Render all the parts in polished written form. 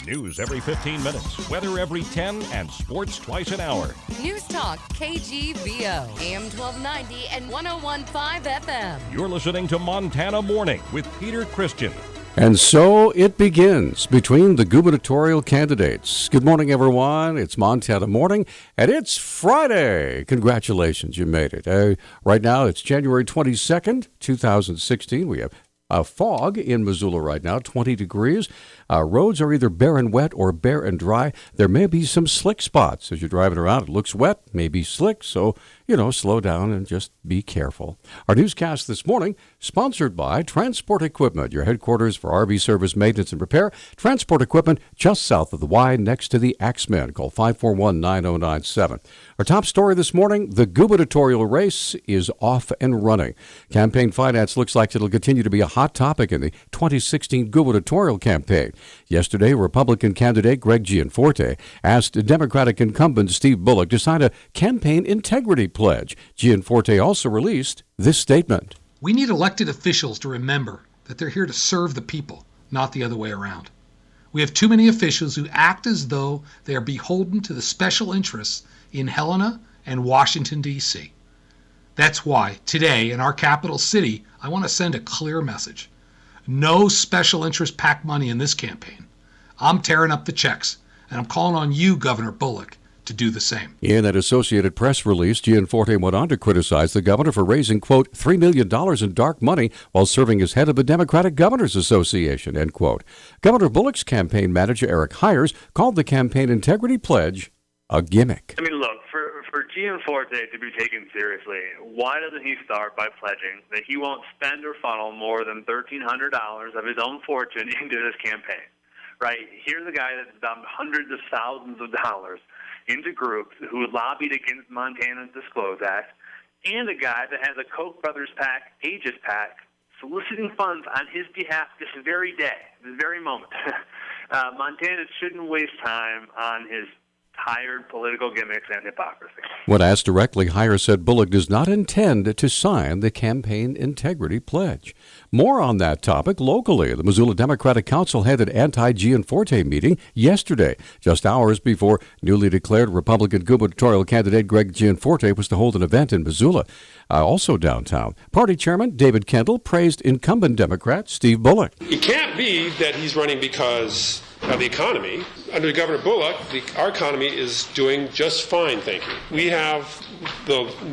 News every 15 minutes, weather every 10, and sports twice an hour. Newstalk, KGVO, AM 1290 and 101.5 FM. You're listening to Montana Morning with Peter Christian. And so it begins between the gubernatorial candidates. Good morning, everyone. It's Montana Morning, and it's Friday. Congratulations, you made it. Right now, it's January 22nd, 2016. We have a fog in Missoula right now, 20 degrees. Roads are either bare and wet or bare and dry. There may be some slick spots as you're driving around. It looks wet, maybe slick, so, slow down and just be careful. Our newscast this morning, sponsored by Transport Equipment, your headquarters for RV service, maintenance, and repair. Transport Equipment just south of the Y next to the Axemen. Call 541-9097. Our top story this morning, the gubernatorial race is off and running. Campaign finance looks like it'll continue to be a hot topic in the 2016 gubernatorial campaign. Yesterday, Republican candidate Greg Gianforte asked Democratic incumbent Steve Bullock to sign a campaign integrity pledge. Gianforte also released this statement. We need elected officials to remember that they're here to serve the people, not the other way around. We have too many officials who act as though they are beholden to the special interests in Helena and Washington, D.C. That's why today in our capital city, I want to send a clear message. No special interest PAC money in this campaign. I'm tearing up the checks, and I'm calling on you, Governor Bullock, to do the same. In an Associated Press release, Gianforte went on to criticize the governor for raising, quote, $3 million in dark money while serving as head of the Democratic Governors Association, end quote. Governor Bullock's campaign manager, Eric Hires, called the campaign integrity pledge a gimmick. I mean, look, for Gianforte to be taken seriously, why doesn't he start by pledging that he won't spend or funnel more than $1,300 of his own fortune into this campaign, right? Here's a guy that's dumped hundreds of thousands of dollars into groups who lobbied against Montana's Disclose Act, and a guy that has a Koch brothers PAC, Aegis PAC, soliciting funds on his behalf this very day, this very moment. Montana shouldn't waste time on his tired political gimmicks and hypocrisy. When asked directly, Hires said Bullock does not intend to sign the campaign integrity pledge. More on that topic locally. The Missoula Democratic Council had an anti-Gianforte meeting yesterday, just hours before newly declared Republican gubernatorial candidate Greg Gianforte was to hold an event in Missoula. Also downtown, party chairman David Kendall praised incumbent Democrat Steve Bullock. It can't be that he's running because of the economy. Under Governor Bullock, our economy is doing just fine, thank you. We have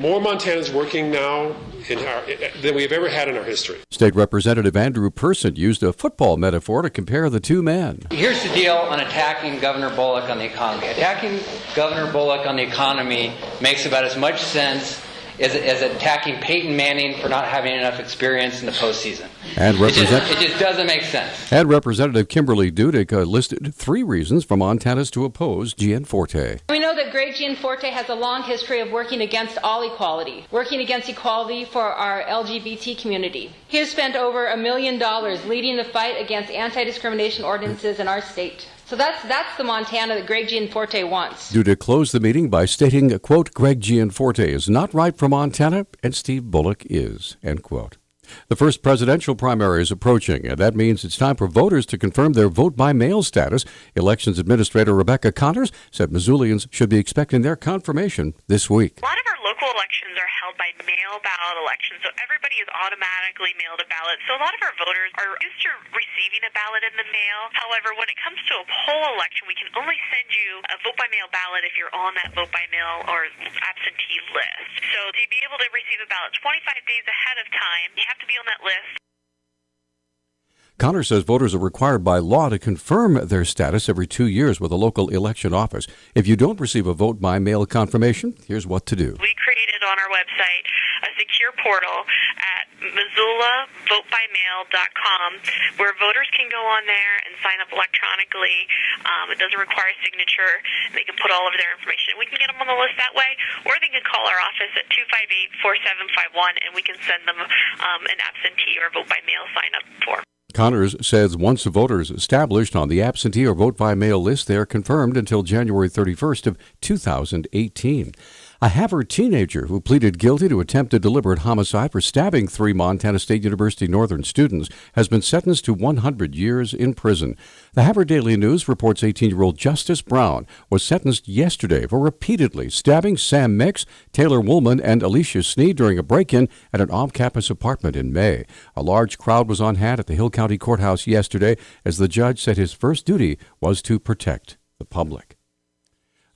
more Montanans working now than we've ever had in our history. State Representative Andrew Person used a football metaphor to compare the two men. Here's the deal on attacking Governor Bullock on the economy. Attacking Governor Bullock on the economy makes about as much sense as attacking Peyton Manning for not having enough experience in the postseason. And it just doesn't make sense. And Representative Kimberly Dudick listed 3 reasons for Montanans to oppose Gianforte. We know that Greg Gianforte has a long history of working against all equality, working against equality for our LGBT community. He has spent over $1 million leading the fight against anti-discrimination ordinances in our state. So that's the Montana that Greg Gianforte wants. Dudick closed the meeting by stating, quote, Greg Gianforte is not right for Montana, and Steve Bullock is, end quote. The first presidential primary is approaching, and that means it's time for voters to confirm their vote-by-mail status. Elections Administrator Rebecca Connors said Missoulians should be expecting their confirmation this week. A lot of our local elections are held by mail ballot elections, so everybody is automatically mailed a ballot. So a lot of our voters are used to receiving a ballot in the mail. However, when it comes to a poll election, we can only send you a vote-by-mail ballot if you're on that vote-by-mail or absentee list. So to be able to receive a ballot 25 days ahead of time, you have to be on that list. Connor says voters are required by law to confirm their status every 2 years with a local election office. If you don't receive a vote-by-mail confirmation, here's what to do. We created on our website a secure portal at MissoulaVoteByMail.com where voters can go on there and sign up electronically. It doesn't require a signature. They can put all of their information. We can get them on the list that way, or they can call our office at 258-4751, and we can send them an absentee or vote-by-mail sign-up form. Connors says once a voter is established on the absentee or vote-by-mail list, they are confirmed until January 31st of 2018. A Havre teenager who pleaded guilty to attempted deliberate homicide for stabbing 3 Montana State University Northern students has been sentenced to 100 years in prison. The Havre Daily News reports 18-year-old Justice Brown was sentenced yesterday for repeatedly stabbing Sam Mix, Taylor Woolman, and Alicia Sneed during a break-in at an off-campus apartment in May. A large crowd was on hand at the Hill County Courthouse yesterday as the judge said his first duty was to protect the public.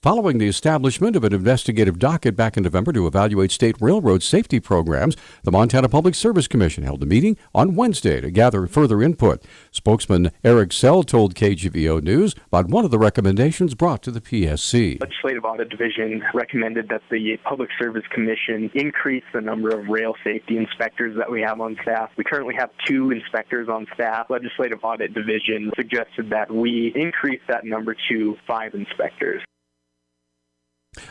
Following the establishment of an investigative docket back in November to evaluate state railroad safety programs, the Montana Public Service Commission held a meeting on Wednesday to gather further input. Spokesman Eric Sell told KGVO News about one of the recommendations brought to the PSC. Legislative Audit Division recommended that the Public Service Commission increase the number of rail safety inspectors that we have on staff. We currently have 2 inspectors on staff. Legislative Audit Division suggested that we increase that number to 5 inspectors.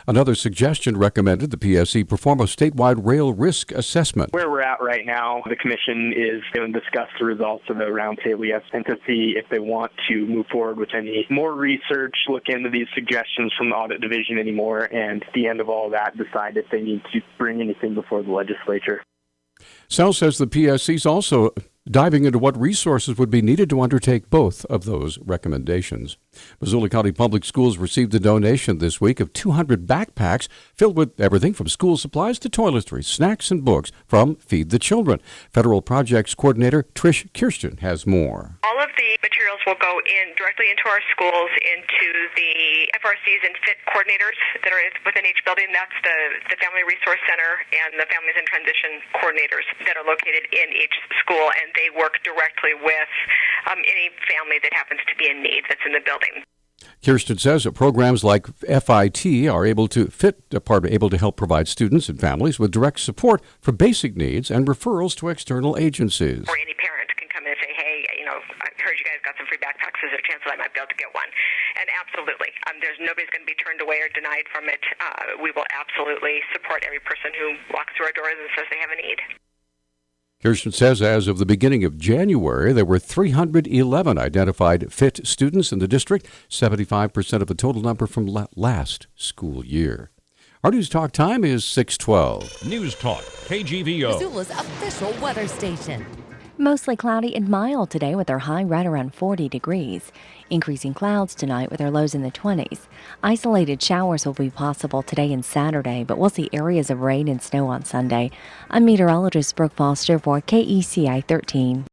Another suggestion recommended the PSC perform a statewide rail risk assessment. Where we're at right now, the Commission is going to discuss the results of the roundtable and to see if they want to move forward with any more research, look into these suggestions from the Audit Division anymore, and at the end of all that, decide if they need to bring anything before the legislature. Sal says the PSC is also diving into what resources would be needed to undertake both of those recommendations. Missoula County Public Schools received a donation this week of 200 backpacks filled with everything from school supplies to toiletries, snacks, and books from Feed the Children. Federal Projects Coordinator Trish Kirsten has more. All of the materials will go in directly into our schools, into the FRCs and FIT coordinators that are within each building. That's the Family Resource Center and the Families in Transition coordinators that are located in each school, and they work directly with any family that happens to be in need that's in the building. Kirsten says that programs like FIT are able to help provide students and families with direct support for basic needs and referrals to external agencies. Or any parent can come in and say, hey, I heard you guys got some free backpacks. Is there a chance that I might be able to get one? And absolutely, nobody's going to be turned away or denied from it. We will absolutely support every person who walks through our doors and says they have a need. Kirsten says as of the beginning of January, there were 311 identified FIT students in the district, 75% of the total number from last school year. Our News Talk time is 6:12. News Talk, KGVO. Missoula's official weather station. Mostly cloudy and mild today with our high right around 40 degrees. Increasing clouds tonight with our lows in the 20s. Isolated showers will be possible today and Saturday, but we'll see areas of rain and snow on Sunday. I'm meteorologist Brooke Foster for KECI 13.